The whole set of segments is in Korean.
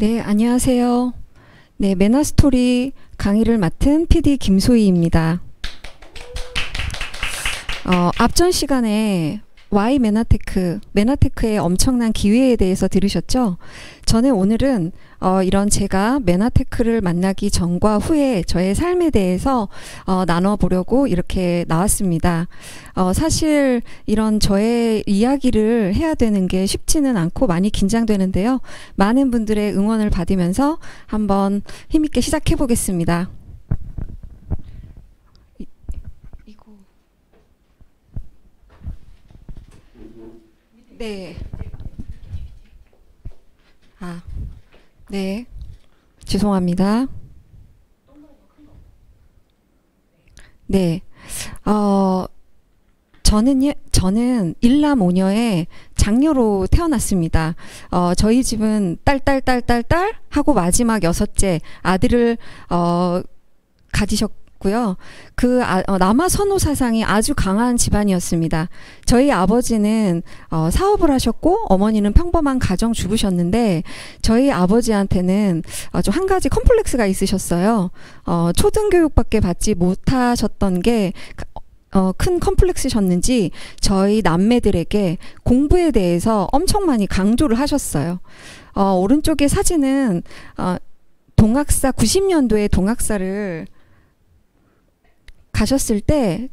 네, 안녕하세요. 네, 메나스토리 강의를 맡은 PD 김소희입니다. 앞전 시간에 Y 메나테크의 엄청난 기회에 대해서 들으셨죠? 저는 오늘은 이런 제가 메나테크를 만나기 전과 후에 저의 삶에 대해서 나눠보려고 이렇게 나왔습니다. 사실 이런 저의 이야기를 해야 되는 게 쉽지는 않고 많이 긴장되는데요. 많은 분들의 응원을 받으면서 한번 힘있게 시작해 보겠습니다. 네. 네. 죄송합니다. 네. 저는 일남오녀의 장녀로 태어났습니다. 저희 집은 딸 하고 마지막 여섯째 아들을 가지셨고요. 남아 선호 사상이 아주 강한 집안이었습니다. 저희 아버지는 사업을 하셨고 어머니는 평범한 가정주부셨는데 저희 아버지한테는 좀 한 가지 컴플렉스가 있으셨어요. 초등교육밖에 받지 못하셨던 게 큰 컴플렉스셨는지 저희 남매들에게 공부에 대해서 엄청 많이 강조를 하셨어요. 오른쪽의 사진은 90년도에 동학사를 가셨을 때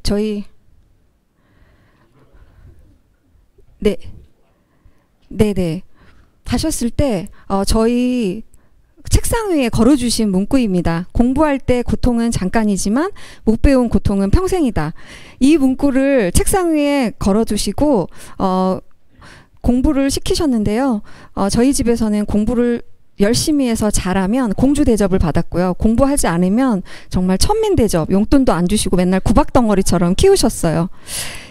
네네 가셨을 때 저희 책상 위에 걸어주신 문구입니다. 공부할 때 고통은 잠깐이지만 못 배운 고통은 평생이다. 이 문구를 책상 위에 걸어두시고 공부를 시키셨는데요. 저희 집에서는 공부를 열심히 해서 잘하면 공주 대접을 받았고요. 공부하지 않으면 정말 천민 대접, 용돈도 안 주시고 맨날 구박덩어리처럼 키우셨어요.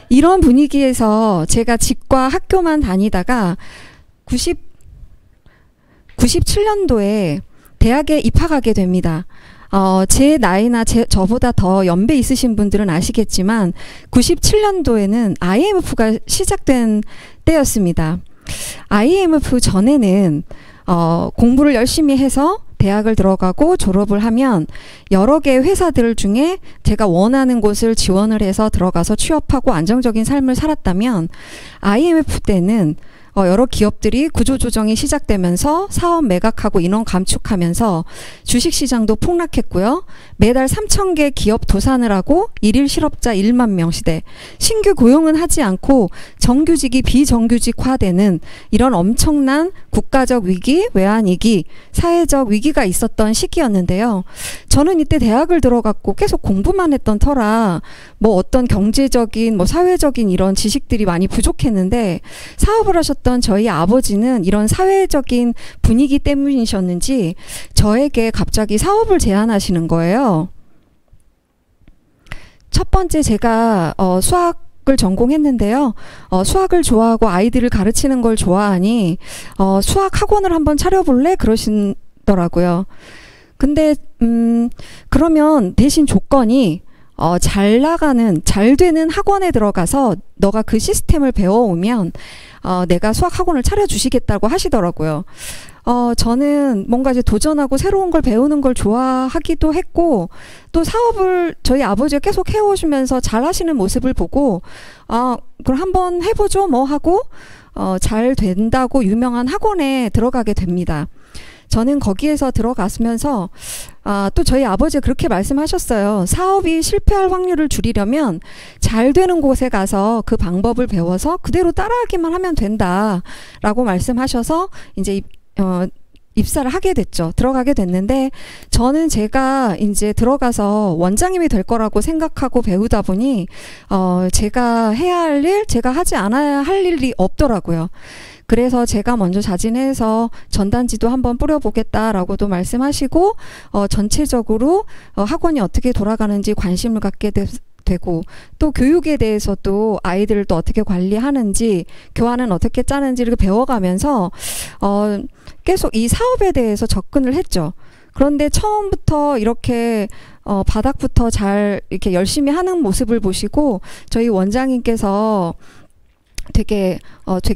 이런 분위기에서 제가 집과 학교만 다니다가 97년도에 대학에 입학하게 됩니다. 제 나이나 저보다 더 연배 있으신 분들은 아시겠지만 97년도에는 IMF가 시작된 때였습니다. IMF 전에는 공부를 열심히 해서 대학을 들어가고 졸업을 하면 여러 개의 회사들 중에 제가 원하는 곳을 지원을 해서 들어가서 취업하고 안정적인 삶을 살았다면 IMF 때는 여러 기업들이 구조조정이 시작되면서 사업 매각하고 인원 감축하면서 주식시장도 폭락했고요. 매달 3,000개 기업 도산을 하고 일일 실업자 1만 명 시대, 신규 고용은 하지 않고 정규직이 비정규직화되는 이런 엄청난 국가적 위기, 외환위기, 사회적 위기가 있었던 시기였는데요. 저는 이때 대학을 들어갔고 계속 공부만 했던 터라 어떤 경제적인 사회적인 이런 지식들이 많이 부족했는데 사업을 하셨던 저희 아버지는 이런 사회적인 분위기 때문이셨는지 저에게 갑자기 사업을 제안하시는 거예요. 첫 번째 제가 수학을 전공했는데요. 수학을 좋아하고 아이들을 가르치는 걸 좋아하니 수학 학원을 한번 차려볼래? 그러시더라고요. 근데 그러면 대신 조건이 잘 되는 학원에 들어가서 너가 그 시스템을 배워오면 내가 수학 학원을 차려주시겠다고 하시더라고요. 저는 뭔가 이제 도전하고 새로운 걸 배우는 걸 좋아하기도 했고 또 사업을 저희 아버지가 계속 해오시면서 잘 하시는 모습을 보고 그럼 한번 해보죠 하고 잘 된다고 유명한 학원에 들어가게 됩니다. 저는 거기에서 들어갔으면서 또 저희 아버지가 그렇게 말씀하셨어요. 사업이 실패할 확률을 줄이려면 잘 되는 곳에 가서 그 방법을 배워서 그대로 따라하기만 하면 된다라고 말씀하셔서 이제 입사를 하게 됐죠. 들어가게 됐는데 저는 제가 이제 들어가서 원장님이 될 거라고 생각하고 배우다 보니 제가 해야 할 일, 제가 하지 않아야 할 일이 없더라고요. 그래서 제가 먼저 자진해서 전단지도 한번 뿌려보겠다라고도 말씀하시고 전체적으로 학원이 어떻게 돌아가는지 관심을 갖게 되고 또 교육에 대해서도 아이들을 또 어떻게 관리하는지 교환은 어떻게 짜는지를 배워가면서 계속 이 사업에 대해서 접근을 했죠. 그런데 처음부터 이렇게 바닥부터 잘 이렇게 열심히 하는 모습을 보시고 저희 원장님께서 되게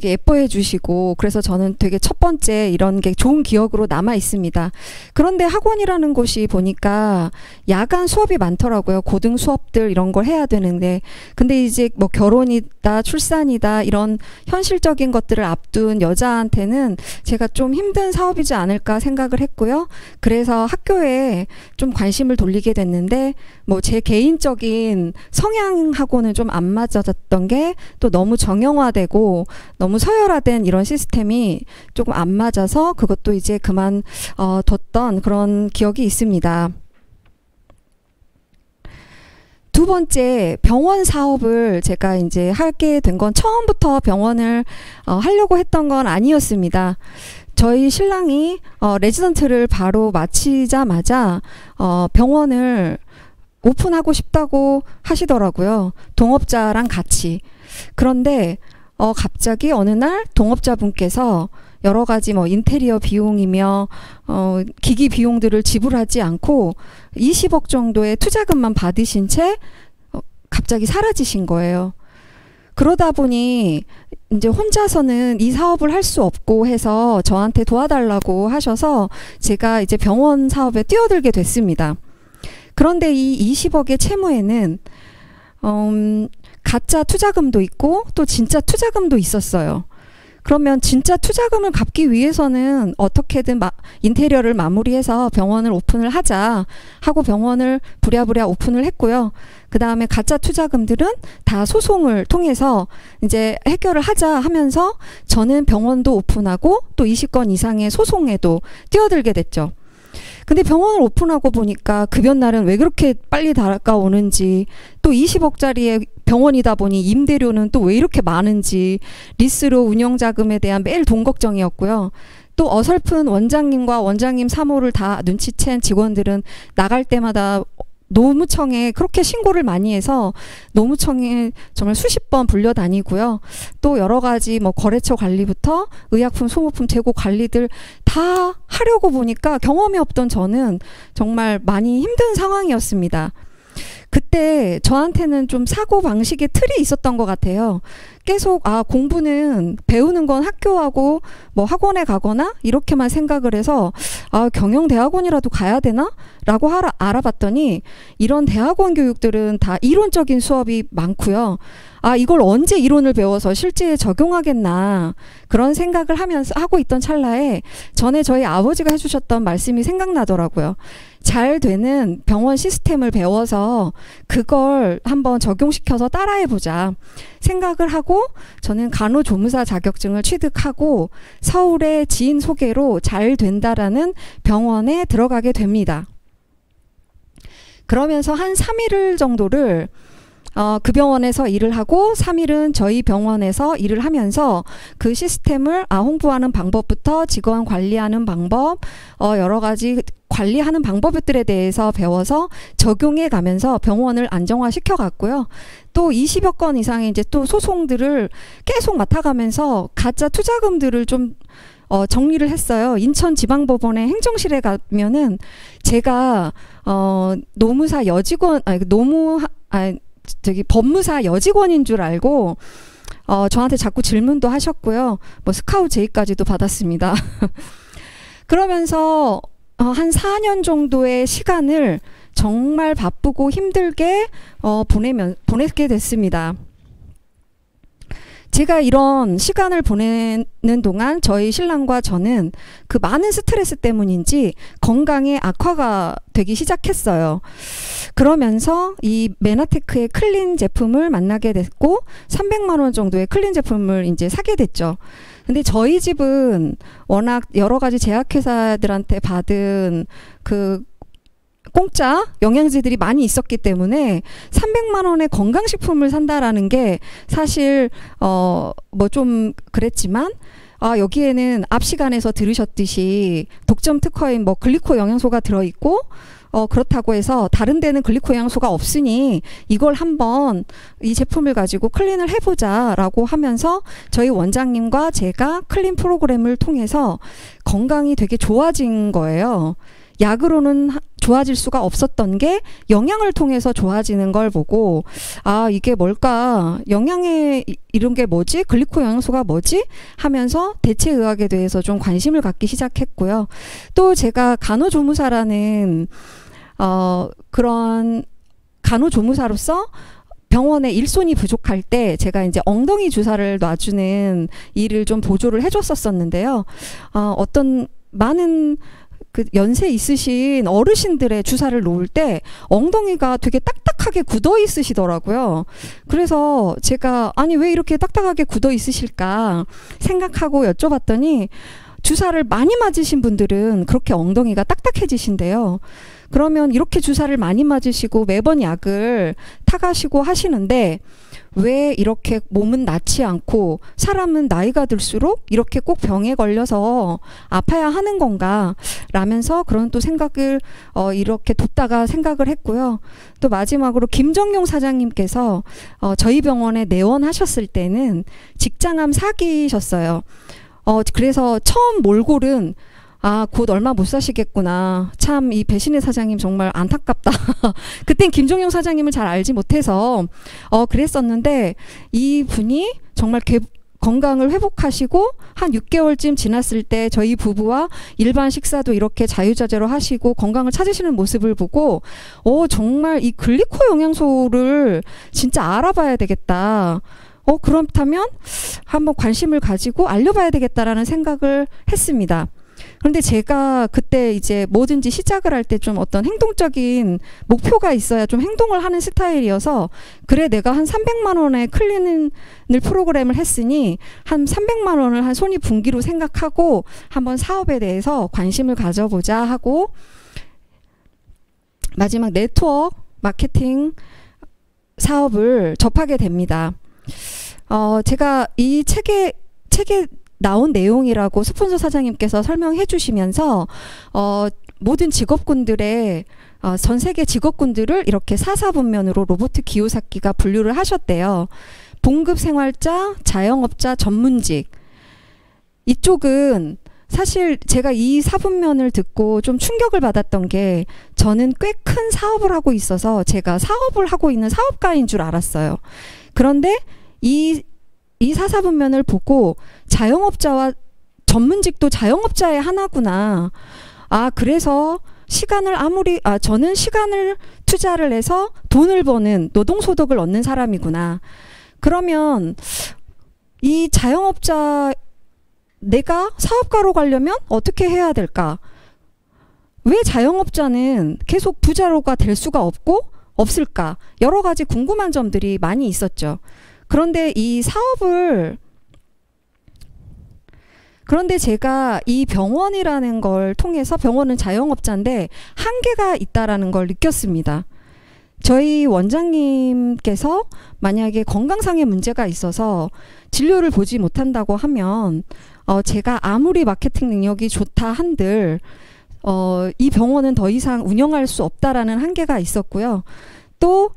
예뻐해 주시고, 그래서 저는 되게 첫 번째 이런 게 좋은 기억으로 남아 있습니다. 그런데 학원이라는 곳이 보니까 야간 수업이 많더라고요. 고등 수업들 이런 걸 해야 되는데, 근데 이제 뭐 결혼이다, 출산이다, 이런 현실적인 것들을 앞둔 여자한테는 제가 좀 힘든 사업이지 않을까 생각을 했고요. 그래서 학교에 좀 관심을 돌리게 됐는데, 뭐 제 개인적인 성향하고는 좀 안 맞았던 게, 또 너무 정형화되고 너무 서열화된 이런 시스템이 조금 안 맞아서 그것도 이제 뒀던 그런 기억이 있습니다. 두 번째, 병원 사업을 제가 이제 하게 된 건 처음부터 병원을 하려고 했던 건 아니었습니다. 저희 신랑이 레지던트를 바로 마치자마자 병원을 오픈하고 싶다고 하시더라고요. 동업자랑 같이. 그런데 갑자기 어느 날 동업자분께서 여러 가지 뭐 인테리어 비용이며 기기 비용들을 지불하지 않고 20억 정도의 투자금만 받으신 채 갑자기 사라지신 거예요. 그러다 보니 이제 혼자서는 이 사업을 할 수 없고 해서 저한테 도와달라고 하셔서 제가 이제 병원 사업에 뛰어들게 됐습니다. 그런데 이 20억의 채무에는 가짜 투자금도 있고 또 진짜 투자금도 있었어요. 그러면 진짜 투자금을 갚기 위해서는 어떻게든 인테리어를 마무리해서 병원을 오픈을 하자 하고 병원을 부랴부랴 오픈을 했고요. 그 다음에 가짜 투자금들은 다 소송을 통해서 이제 해결을 하자 하면서 저는 병원도 오픈하고 또 20건 이상의 소송에도 뛰어들게 됐죠. 근데 병원을 오픈하고 보니까 급여날은 왜 그렇게 빨리 다가오는지, 또 20억짜리의 병원이다 보니 임대료는 또 왜 이렇게 많은지, 리스로 운영자금에 대한 매일 돈 걱정이었고요. 또 어설픈 원장님과 원장님 사모를 다 눈치챈 직원들은 나갈 때마다 노무청에 그렇게 신고를 많이 해서 노무청에 정말 수십 번 불려다니고요. 또 여러 가지 뭐 거래처 관리부터 의약품, 소모품 재고 관리들 다 하려고 보니까 경험이 없던 저는 정말 많이 힘든 상황이었습니다. 그때 저한테는 좀 사고방식의 틀이 있었던 것 같아요. 계속 공부는 배우는 건 학교하고 뭐 학원에 가거나 이렇게만 생각을 해서 경영대학원이라도 가야 되나? 라고 알아봤더니 이런 대학원 교육들은 다 이론적인 수업이 많고요. 이걸 언제 이론을 배워서 실제에 적용하겠나, 그런 생각을 하고 있던 찰나에 전에 저희 아버지가 해주셨던 말씀이 생각나더라고요. 잘 되는 병원 시스템을 배워서 그걸 한번 적용시켜서 따라해보자 생각을 하고, 저는 간호조무사 자격증을 취득하고 서울의 지인 소개로 잘 된다라는 병원에 들어가게 됩니다. 그러면서 한 3일 정도를 그 병원에서 일을 하고 3일은 저희 병원에서 일을 하면서 그 시스템을 홍보하는 방법부터 직원 관리하는 방법, 여러 가지 관리하는 방법들에 대해서 배워서 적용해 가면서 병원을 안정화시켜 갔고요. 또 20여 건 이상의 이제 또 소송들을 계속 맡아가면서 가짜 투자금들을 좀 정리를 했어요. 인천지방법원의 행정실에 가면은 제가 노무사 여직원, 법무사 여직원인 줄 알고 저한테 자꾸 질문도 하셨고요. 뭐 스카우트 제의까지도 받았습니다. 그러면서 한 4년 정도의 시간을 정말 바쁘고 힘들게 보내게 됐습니다. 제가 이런 시간을 보내는 동안 저희 신랑과 저는 그 많은 스트레스 때문인지 건강에 악화가 되기 시작했어요. 그러면서 이 메나테크의 클린 제품을 만나게 됐고 300만 원 정도의 클린 제품을 이제 사게 됐죠. 근데 저희 집은 워낙 여러 가지 제약회사들한테 받은 그 공짜 영양제들이 많이 있었기 때문에 300만 원의 건강식품을 산다라는 게 사실 뭐 좀 그랬지만 여기에는 앞 시간에서 들으셨듯이 독점 특허인 뭐 글리코 영양소가 들어있고 그렇다고 해서 다른 데는 글리코 영양소가 없으니 이걸 한번 이 제품을 가지고 클린을 해보자 라고 하면서 저희 원장님과 제가 클린 프로그램을 통해서 건강이 되게 좋아진 거예요. 약으로는 좋아질 수가 없었던 게 영양을 통해서 좋아지는 걸 보고 아 이게 뭘까 영양에 이런 게 뭐지 글리코 영양소가 뭐지 하면서 대체의학에 대해서 좀 관심을 갖기 시작했고요. 또 제가 간호조무사라는 그런 간호조무사로서 병원에 일손이 부족할 때 제가 이제 엉덩이 주사를 놔주는 일을 좀 보조를 해줬었었는데요. 어떤 많은 그 연세 있으신 어르신들의 주사를 놓을 때 엉덩이가 되게 딱딱하게 굳어 있으시더라고요. 그래서 제가 아니 왜 이렇게 딱딱하게 굳어 있으실까 생각하고 여쭤봤더니 주사를 많이 맞으신 분들은 그렇게 엉덩이가 딱딱해지신대요. 그러면 이렇게 주사를 많이 맞으시고 매번 약을 타가시고 하시는데 왜 이렇게 몸은 낫지 않고 사람은 나이가 들수록 이렇게 꼭 병에 걸려서 아파야 하는 건가 라면서 그런 또 생각을 이렇게 뒀다가 생각을 했고요. 또 마지막으로 김정용 사장님께서 저희 병원에 내원하셨을 때는 직장암 4기셨어요. 그래서 처음 몰골은 곧 얼마 못 사시겠구나. 참 이 배신의 사장님 정말 안타깝다. 그땐 김종용 사장님을 잘 알지 못해서 그랬었는데 이분이 정말 건강을 회복하시고 한 6개월쯤 지났을 때 저희 부부와 일반 식사도 이렇게 자유자재로 하시고 건강을 찾으시는 모습을 보고 정말 이 글리코 영양소를 진짜 알아봐야 되겠다. 그렇다면 한번 관심을 가지고 알려봐야 되겠다라는 생각을 했습니다. 그런데 제가 그때 이제 뭐든지 시작을 할 때 좀 어떤 행동적인 목표가 있어야 좀 행동을 하는 스타일이어서 그래 내가 한 300만 원의 클리닝 프로그램을 했으니 한 300만 원을 한 손익분기로 생각하고 한번 사업에 대해서 관심을 가져보자 하고 마지막 네트워크 마케팅 사업을 접하게 됩니다. 제가 이 책에 나온 내용이라고 스폰서 사장님께서 설명해 주시면서 모든 직업군들의 전 세계 직업군들을 이렇게 4사분면으로 로보트 기요사키가 분류를 하셨대요. 봉급 생활자, 자영업자, 전문직. 이쪽은 사실 제가 이 4분면을 듣고 좀 충격을 받았던 게 저는 꽤 큰 사업을 하고 있어서 제가 사업을 하고 있는 사업가인 줄 알았어요. 그런데 이 4사분면을 보고 자영업자와 전문직도 자영업자의 하나구나. 그래서 저는 시간을 투자를 해서 돈을 버는 노동소득을 얻는 사람이구나. 그러면 이 자영업자 내가 사업가로 가려면 어떻게 해야 될까? 왜 자영업자는 계속 부자로가 될 수가 없을까? 여러 가지 궁금한 점들이 많이 있었죠. 그런데 그런데 제가 이 병원이라는 걸 통해서 병원은 자영업자인데 한계가 있다라는 걸 느꼈습니다. 저희 원장님께서 만약에 건강상의 문제가 있어서 진료를 보지 못한다고 하면 제가 아무리 마케팅 능력이 좋다 한들 이 병원은 더 이상 운영할 수 없다라는 한계가 있었고요. 또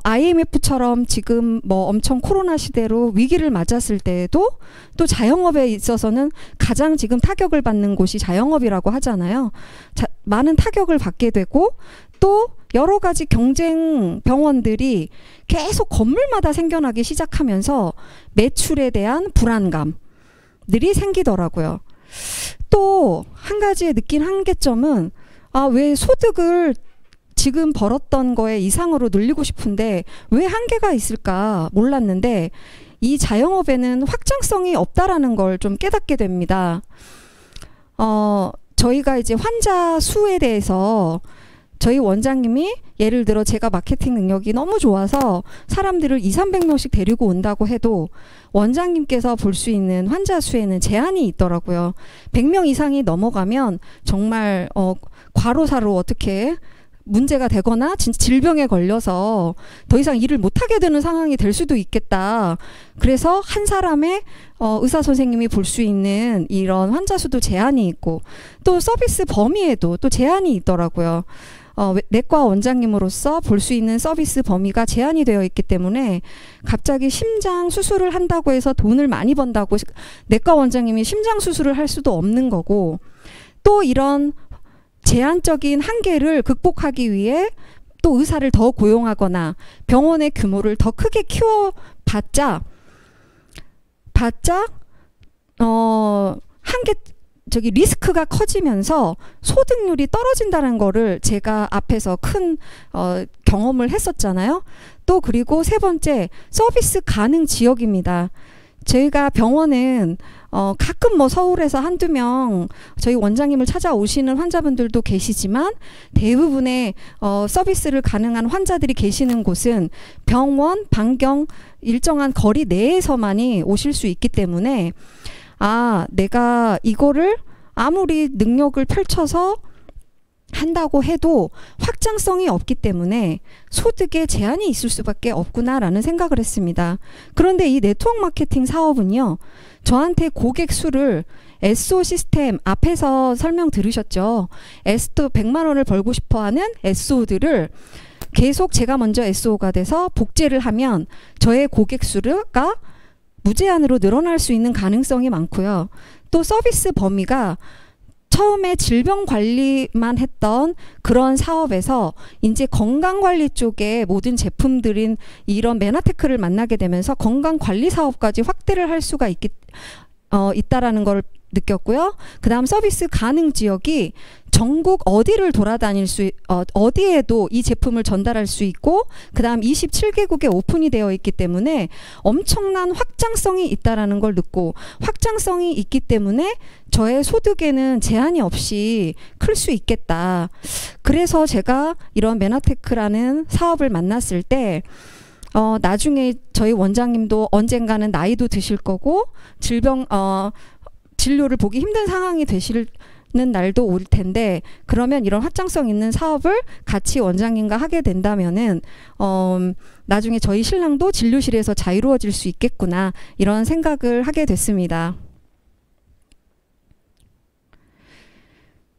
IMF처럼 지금 뭐 엄청 코로나 시대로 위기를 맞았을 때에도 또 자영업에 있어서는 가장 지금 타격을 받는 곳이 자영업이라고 하잖아요. 많은 타격을 받게 되고 또 여러 가지 경쟁 병원들이 계속 건물마다 생겨나기 시작하면서 매출에 대한 불안감들이 생기더라고요. 또 한 가지 느낀 한계점은 왜 소득을 지금 벌었던 거에 이상으로 늘리고 싶은데 왜 한계가 있을까 몰랐는데 이 자영업에는 확장성이 없다라는 걸 좀 깨닫게 됩니다. 저희가 이제 환자 수에 대해서 저희 원장님이 예를 들어 제가 마케팅 능력이 너무 좋아서 사람들을 200~300명씩 데리고 온다고 해도 원장님께서 볼 수 있는 환자 수에는 제한이 있더라고요. 100명 이상이 넘어가면 정말 과로사로 어떻게 문제가 되거나 진짜 질병에 걸려서 더 이상 일을 못하게 되는 상황이 될 수도 있겠다. 그래서 한 사람의 의사 선생님이 볼 수 있는 이런 환자 수도 제한이 있고 또 서비스 범위에도 또 제한이 있더라고요. 내과 원장님으로서 볼 수 있는 서비스 범위가 제한이 되어 있기 때문에 갑자기 심장 수술을 한다고 해서 돈을 많이 번다고 내과 원장님이 심장 수술을 할 수도 없는 거고 또 이런 제한적인 한계를 극복하기 위해 또 의사를 더 고용하거나 병원의 규모를 더 크게 키워봤자 리스크가 커지면서 소득률이 떨어진다는 거를 제가 앞에서 큰 경험을 했었잖아요. 또 그리고 세 번째, 서비스 가능 지역입니다. 저희가 병원은 가끔 뭐 서울에서 한두 명 저희 원장님을 찾아오시는 환자분들도 계시지만 대부분의 서비스를 가능한 환자들이 계시는 곳은 병원 반경 일정한 거리 내에서만이 오실 수 있기 때문에 내가 이거를 아무리 능력을 펼쳐서 한다고 해도 확장성이 없기 때문에 소득에 제한이 있을 수밖에 없구나라는 생각을 했습니다. 그런데 이 네트워크 마케팅 사업은요, 저한테 고객 수를 SO 시스템 앞에서 설명 들으셨죠? 100만 원을 벌고 싶어 하는 SO들을 계속 제가 먼저 SO가 돼서 복제를 하면 저의 고객 수가 무제한으로 늘어날 수 있는 가능성이 많고요. 또 서비스 범위가 처음에 질병 관리만 했던 그런 사업에서 이제 건강관리 쪽에 모든 제품들인 이런 메나테크를 만나게 되면서 건강관리 사업까지 확대를 할 수가 있다라는 걸 느꼈고요. 그 다음 서비스 가능 지역이 전국 어디를 돌아다닐 어디에도 이 제품을 전달할 수 있고, 그 다음 27개국에 오픈이 되어 있기 때문에 엄청난 확장성이 있다라는 걸 느끼고, 확장성이 있기 때문에 저의 소득에는 제한이 없이 클 수 있겠다. 그래서 제가 이런 메나테크라는 사업을 만났을 때 나중에 저희 원장님도 언젠가는 나이도 드실 거고 진료를 보기 힘든 상황이 되시는 날도 올 텐데, 그러면 이런 확장성 있는 사업을 같이 원장님과 하게 된다면은 나중에 저희 신랑도 진료실에서 자유로워질 수 있겠구나, 이런 생각을 하게 됐습니다.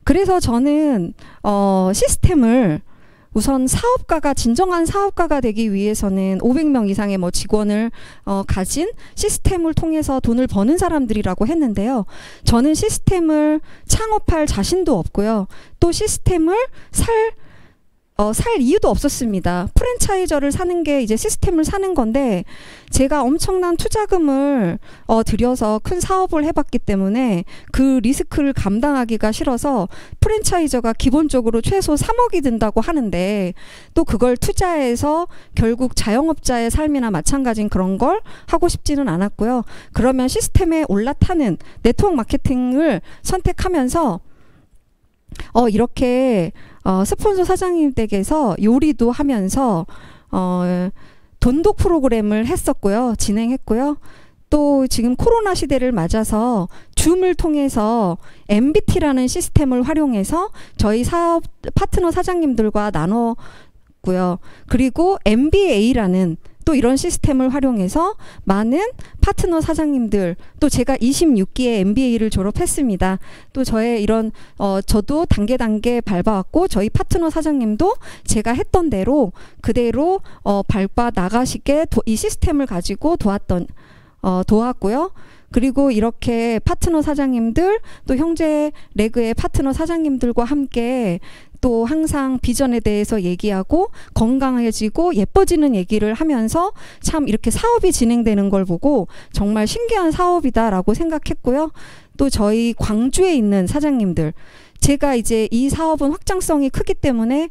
그래서 저는 시스템을 우선 진정한 사업가가 되기 위해서는 500명 이상의 직원을 가진 시스템을 통해서 돈을 버는 사람들이라고 했는데요. 저는 시스템을 창업할 자신도 없고요. 또 시스템을 살 이유도 없었습니다. 프랜차이저를 사는 게 이제 시스템을 사는 건데, 제가 엄청난 투자금을 들여서 큰 사업을 해봤기 때문에 그 리스크를 감당하기가 싫어서 프랜차이저가 기본적으로 최소 3억이 든다고 하는데, 또 그걸 투자해서 결국 자영업자의 삶이나 마찬가지인 그런 걸 하고 싶지는 않았고요. 그러면 시스템에 올라타는 네트워크 마케팅을 선택하면서 이렇게 스폰서 사장님 댁에서 요리도 하면서 돈독 프로그램을 했었고요. 진행했고요. 또 지금 코로나 시대를 맞아서 줌을 통해서 MBT라는 시스템을 활용해서 저희 사업 파트너 사장님들과 나눴고요. 그리고 MBA라는 또 이런 시스템을 활용해서 많은 파트너 사장님들, 또 제가 26기에 MBA를 졸업했습니다. 또 저의 이런 저도 단계 밟아왔고, 저희 파트너 사장님도 제가 했던 대로 그대로 밟아 나가시게 이 시스템을 가지고 도왔고요. 그리고 이렇게 파트너 사장님들, 또 형제 레그의 파트너 사장님들과 함께 또 항상 비전에 대해서 얘기하고 건강해지고 예뻐지는 얘기를 하면서 참 이렇게 사업이 진행되는 걸 보고 정말 신기한 사업이다라고 생각했고요. 또 저희 광주에 있는 사장님들, 제가 이제 이 사업은 확장성이 크기 때문에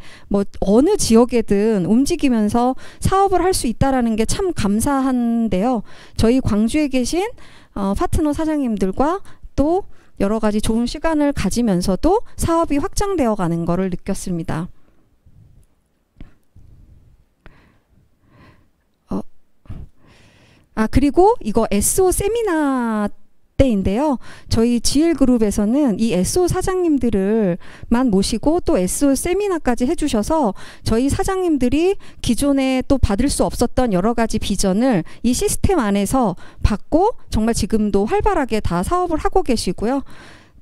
어느 지역에든 움직이면서 사업을 할 수 있다라는 게 참 감사한데요. 저희 광주에 계신 파트너 사장님들과 또 여러 가지 좋은 시간을 가지면서도 사업이 확장되어 가는 것을 느꼈습니다. 그리고 이거 SO 세미나 때인데요. 저희 GL그룹에서는 이 SO 사장님들만 모시고 또 SO 세미나까지 해주셔서 저희 사장님들이 기존에 또 받을 수 없었던 여러 가지 비전을 이 시스템 안에서 받고 정말 지금도 활발하게 다 사업을 하고 계시고요.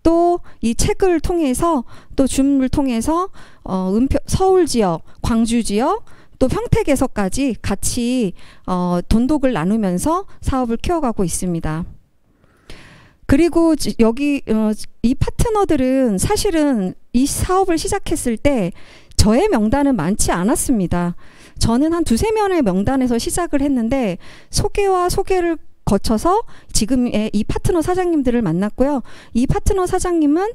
또 이 책을 통해서 또 줌을 통해서 서울 지역, 광주 지역, 또 평택에서까지 같이 돈독을 나누면서 사업을 키워가고 있습니다. 그리고 여기 이 파트너들은 사실은 이 사업을 시작했을 때 저의 명단은 많지 않았습니다. 저는 한 두세 명의 명단에서 시작을 했는데 소개와 소개를 거쳐서 지금의 이 파트너 사장님들을 만났고요. 이 파트너 사장님은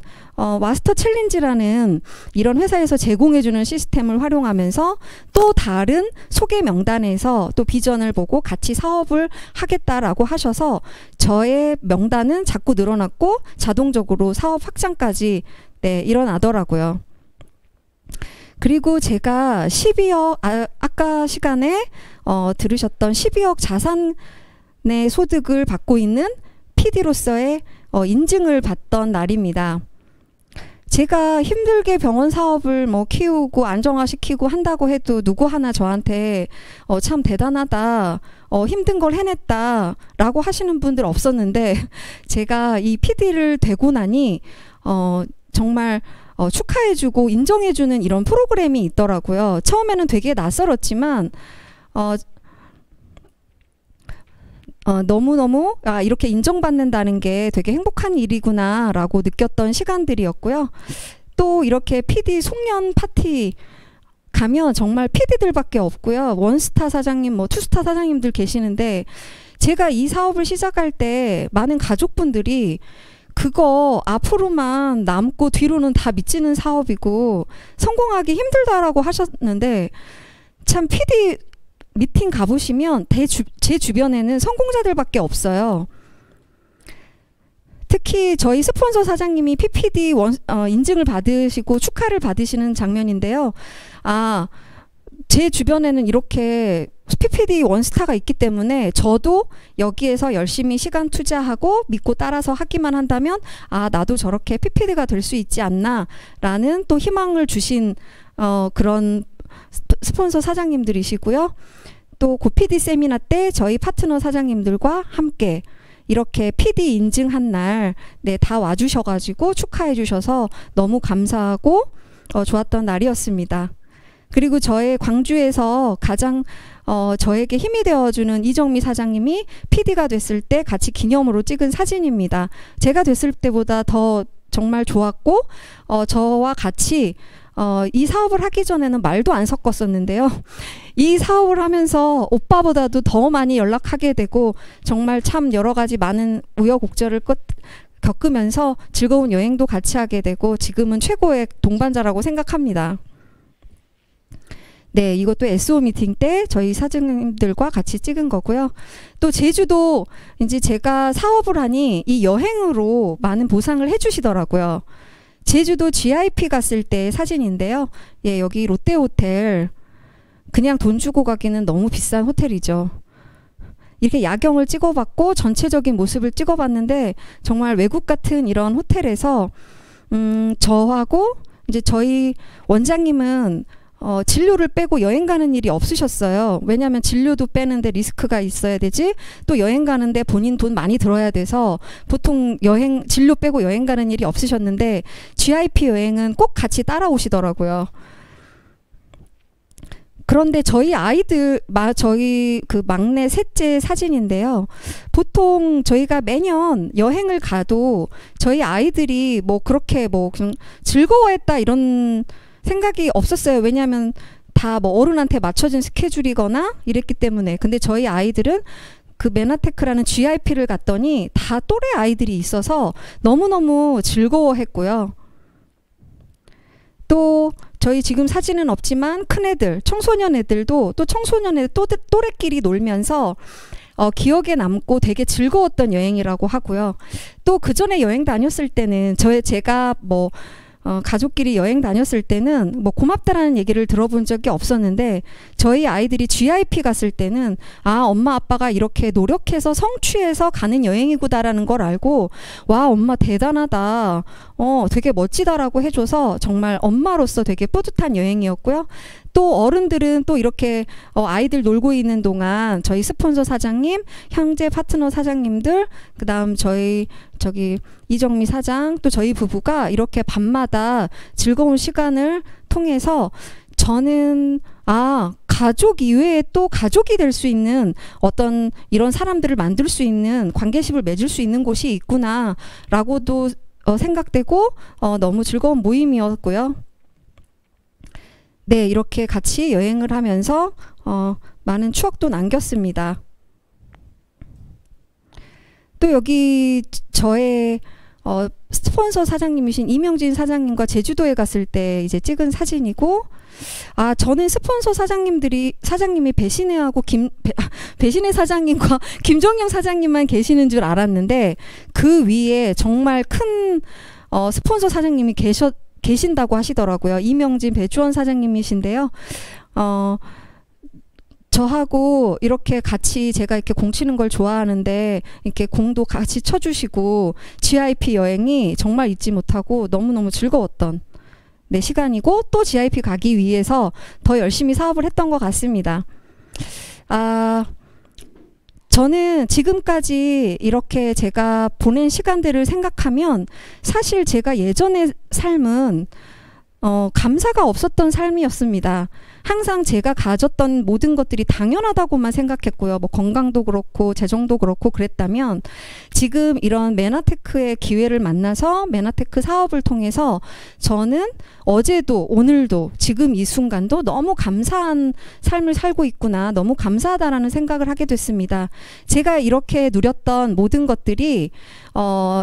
마스터 챌린지라는 이런 회사에서 제공해주는 시스템을 활용하면서 또 다른 소개 명단에서 또 비전을 보고 같이 사업을 하겠다라고 하셔서 저의 명단은 자꾸 늘어났고 자동적으로 사업 확장까지 일어나더라고요. 그리고 제가 12억, 아까 시간에 들으셨던 12억 자산의 소득을 받고 있는 PD로서의 인증을 받던 날입니다. 제가 힘들게 병원 사업을 키우고 안정화시키고 한다고 해도 누구 하나 저한테 참 대단하다, 힘든 걸 해냈다 라고 하시는 분들 없었는데, 제가 이 PD를 되고 나니 정말 축하해주고 인정해주는 이런 프로그램이 있더라고요. 처음에는 되게 낯설었지만 너무너무 이렇게 인정받는다는 게 되게 행복한 일이구나 라고 느꼈던 시간들이었고요. 또 이렇게 PD 송년 파티 가면 정말 PD들밖에 없고요. 원스타 사장님, 투스타 사장님들 계시는데, 제가 이 사업을 시작할 때 많은 가족분들이 그거 앞으로만 남고 뒤로는 다 미치는 사업이고 성공하기 힘들다라고 하셨는데, 참 PD 미팅 가보시면 제 주변에는 성공자들밖에 없어요. 특히 저희 스폰서 사장님이 PPD 인증을 받으시고 축하를 받으시는 장면인데요. 제 주변에는 이렇게 PPD 원스타가 있기 때문에 저도 여기에서 열심히 시간 투자하고 믿고 따라서 하기만 한다면 나도 저렇게 PPD가 될 수 있지 않나 라는 또 희망을 주신 그런 스폰서 사장님들이시고요. 또 고PD 세미나 때 저희 파트너 사장님들과 함께 이렇게 PD 인증한 날 다 와주셔가지고 축하해 주셔서 너무 감사하고 좋았던 날이었습니다. 그리고 저의 광주에서 가장 저에게 힘이 되어주는 이정미 사장님이 PD가 됐을 때 같이 기념으로 찍은 사진입니다. 제가 됐을 때보다 더 정말 좋았고 저와 같이 이 사업을 하기 전에는 말도 안 섞었었는데요. 이 사업을 하면서 오빠보다도 더 많이 연락하게 되고 정말 참 여러 가지 많은 우여곡절을 겪으면서 즐거운 여행도 같이 하게 되고 지금은 최고의 동반자라고 생각합니다. 네, 이것도 SO 미팅 때 저희 사장님들과 같이 찍은 거고요. 또 제주도 이제 제가 사업을 하니 이 여행으로 많은 보상을 해주시더라고요. 제주도 GIP 갔을 때 사진인데요. 예, 여기 롯데호텔 그냥 돈 주고 가기는 너무 비싼 호텔이죠. 이렇게 야경을 찍어봤고 전체적인 모습을 찍어봤는데 정말 외국 같은 이런 호텔에서 저하고 이제 저희 원장님은 진료를 빼고 여행 가는 일이 없으셨어요. 왜냐하면 진료도 빼는데 리스크가 있어야 되지, 또 여행 가는데 본인 돈 많이 들어야 돼서 보통 진료 빼고 여행 가는 일이 없으셨는데 GIP 여행은 꼭 같이 따라오시더라고요. 그런데 저희 아이들, 저희 그 막내 셋째 사진인데요. 보통 저희가 매년 여행을 가도 저희 아이들이 그렇게 그냥 즐거워했다 이런 생각이 없었어요. 왜냐하면 다 어른한테 맞춰진 스케줄이거나 이랬기 때문에. 근데 저희 아이들은 그 메나테크라는 GIP를 갔더니 다 또래 아이들이 있어서 너무너무 즐거워했고요. 또 저희 지금 사진은 없지만 큰애들, 청소년 애들도 또 청소년 애들 또래끼리 놀면서 기억에 남고 되게 즐거웠던 여행이라고 하고요. 또 그 전에 여행 다녔을 때는 제가 가족끼리 여행 다녔을 때는 고맙다라는 얘기를 들어본 적이 없었는데 저희 아이들이 GIP 갔을 때는 엄마 아빠가 이렇게 노력해서 성취해서 가는 여행이구나라는 걸 알고 와, 엄마 대단하다, 되게 멋지다라고 해줘서 정말 엄마로서 되게 뿌듯한 여행이었고요. 또 어른들은 또 이렇게 아이들 놀고 있는 동안 저희 스폰서 사장님, 형제 파트너 사장님들, 그 다음 저기 이정미 사장, 또 저희 부부가 이렇게 밤마다 즐거운 시간을 통해서 저는 가족 이외에 또 가족이 될 수 있는 어떤 이런 사람들을 만들 수 있는 관계십을 맺을 수 있는 곳이 있구나라고도 생각되고 너무 즐거운 모임이었고요. 네, 이렇게 같이 여행을 하면서 많은 추억도 남겼습니다. 또 여기 저의 스폰서 사장님이신 이명진 사장님과 제주도에 갔을 때 이제 찍은 사진이고, 저는 스폰서 사장님이 배신혜하고 배신혜 사장님과 김종영 사장님만 계시는 줄 알았는데, 그 위에 정말 큰 스폰서 사장님이 계신다고 하시더라고요. 이명진 배주원 사장님이신데요. 저하고 이렇게 같이 제가 이렇게 공 치는 걸 좋아하는데 이렇게 공도 같이 쳐주시고 GIP 여행이 정말 잊지 못하고 너무너무 즐거웠던 시간이고, 또 GIP 가기 위해서 더 열심히 사업을 했던 것 같습니다. 저는 지금까지 이렇게 제가 보낸 시간들을 생각하면 사실 제가 예전의 삶은 감사가 없었던 삶이었습니다. 항상 제가 가졌던 모든 것들이 당연하다고만 생각했고요. 뭐 건강도 그렇고 재정도 그렇고 그랬다면, 지금 이런 메나테크의 기회를 만나서 메나테크 사업을 통해서 저는 어제도 오늘도 지금 이 순간도 너무 감사한 삶을 살고 있구나, 너무 감사하다라는 생각을 하게 됐습니다. 제가 이렇게 누렸던 모든 것들이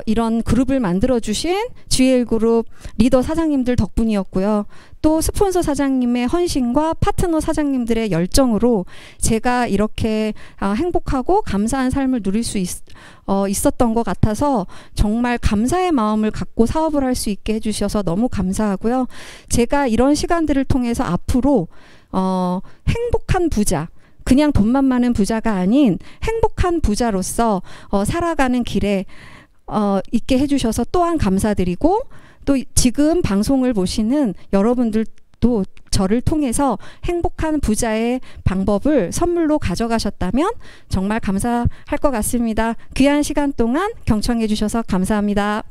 이런 그룹을 만들어주신 GL그룹 리더 사장님들 덕분이었고요. 또 스폰서 사장님의 헌신과 파트너 사장님들의 열정으로 제가 이렇게 행복하고 감사한 삶을 누릴 수 있었던 것 같아서 정말 감사의 마음을 갖고 사업을 할 수 있게 해주셔서 너무 감사하고요. 제가 이런 시간들을 통해서 앞으로 행복한 부자, 그냥 돈만 많은 부자가 아닌 행복한 부자로서 살아가는 길에 있게 해주셔서 또한 감사드리고, 또 지금 방송을 보시는 여러분들도 저를 통해서 행복한 부자의 방법을 선물로 가져가셨다면 정말 감사할 것 같습니다. 귀한 시간 동안 경청해 주셔서 감사합니다.